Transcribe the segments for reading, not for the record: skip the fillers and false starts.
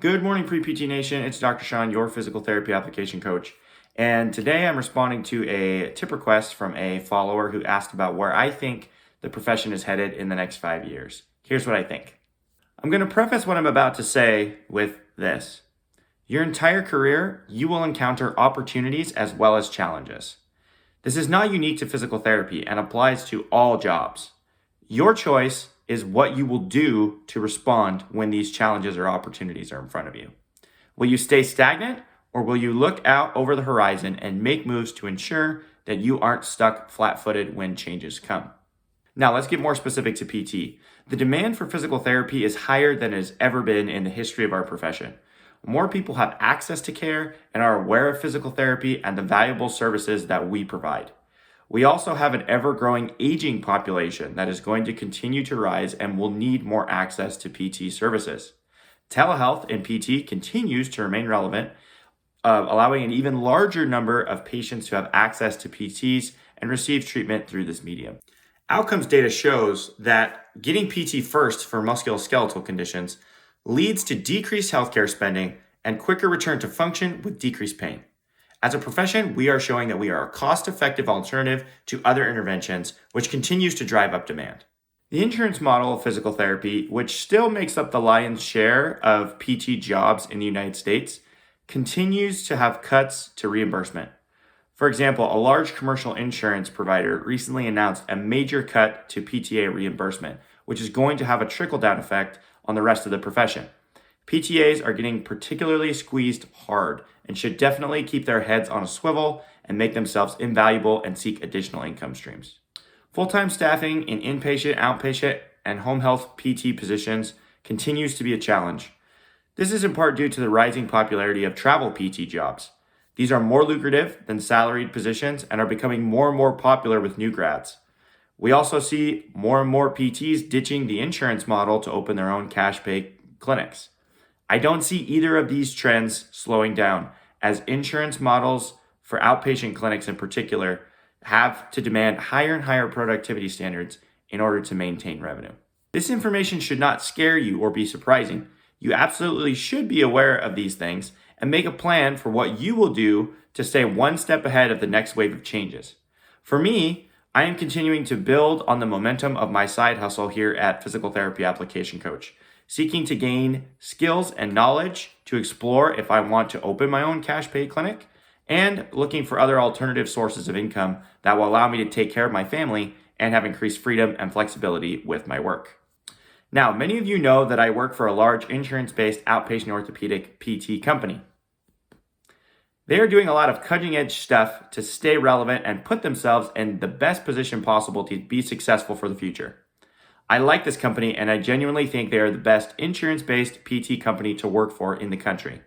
Good morning, Pre-PT Nation. It's Dr. Sean, your physical therapy application coach. And today I'm responding to a tip request from a follower who asked about where I think the profession is headed in the next 5 years. Here's what I think. I'm going to preface what I'm about to say with this. Your entire career, you will encounter opportunities as well as challenges. This is not unique to physical therapy and applies to all jobs. Your choice is what you will do to respond when these challenges or opportunities are in front of you. Will you stay stagnant, or will you look out over the horizon and make moves to ensure that you aren't stuck flat-footed when changes come? Now let's get more specific to PT. The demand for physical therapy is higher than it has ever been in the history of our profession. More people have access to care and are aware of physical therapy and the valuable services that we provide. We also have an ever-growing aging population that is going to continue to rise and will need more access to PT services. Telehealth in PT continues to remain relevant, allowing an even larger number of patients to have access to PTs and receive treatment through this medium. Outcomes data shows that getting PT first for musculoskeletal conditions leads to decreased healthcare spending and quicker return to function with decreased pain. As a profession, we are showing that we are a cost-effective alternative to other interventions, which continues to drive up demand. The insurance model of physical therapy, which still makes up the lion's share of PT jobs in the United States, continues to have cuts to reimbursement. For example, a large commercial insurance provider recently announced a major cut to PTA reimbursement, which is going to have a trickle-down effect on the rest of the profession. PTAs are getting particularly squeezed hard and should definitely keep their heads on a swivel and make themselves invaluable and seek additional income streams. Full-time staffing in inpatient, outpatient, and home health PT positions continues to be a challenge. This is in part due to the rising popularity of travel PT jobs. These are more lucrative than salaried positions and are becoming more and more popular with new grads. We also see more and more PTs ditching the insurance model to open their own cash pay clinics. I don't see either of these trends slowing down, as insurance models for outpatient clinics in particular have to demand higher and higher productivity standards in order to maintain revenue. This information should not scare you or be surprising. You absolutely should be aware of these things and make a plan for what you will do to stay one step ahead of the next wave of changes. For me, I am continuing to build on the momentum of my side hustle here at Physical Therapy Application Coach, seeking to gain skills and knowledge to explore if I want to open my own cash pay clinic, and looking for other alternative sources of income that will allow me to take care of my family and have increased freedom and flexibility with my work. Now, many of you know that I work for a large insurance-based outpatient orthopedic PT company. They are doing a lot of cutting-edge stuff to stay relevant and put themselves in the best position possible to be successful for the future. I like this company, and I genuinely think they are the best insurance-based PT company to work for in the country.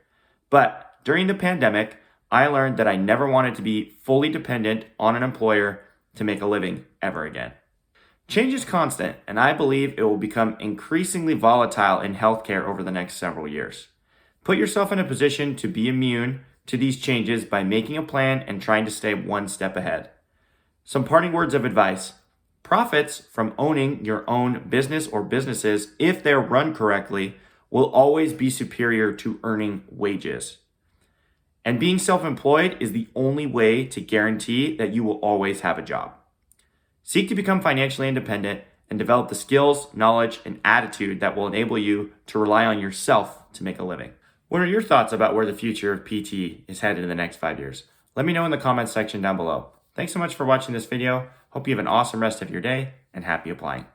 But during the pandemic, I learned that I never wanted to be fully dependent on an employer to make a living ever again. Change is constant, and I believe it will become increasingly volatile in healthcare over the next several years. Put yourself in a position to be immune to these changes by making a plan and trying to stay one step ahead. Some parting words of advice. Profits from owning your own business or businesses, if they're run correctly, will always be superior to earning wages. And being self-employed is the only way to guarantee that you will always have a job. Seek to become financially independent and develop the skills, knowledge, and attitude that will enable you to rely on yourself to make a living. What are your thoughts about where the future of PT is headed in the next 5 years? Let me know in the comments section down below. Thanks so much for watching this video. Hope you have an awesome rest of your day and happy applying.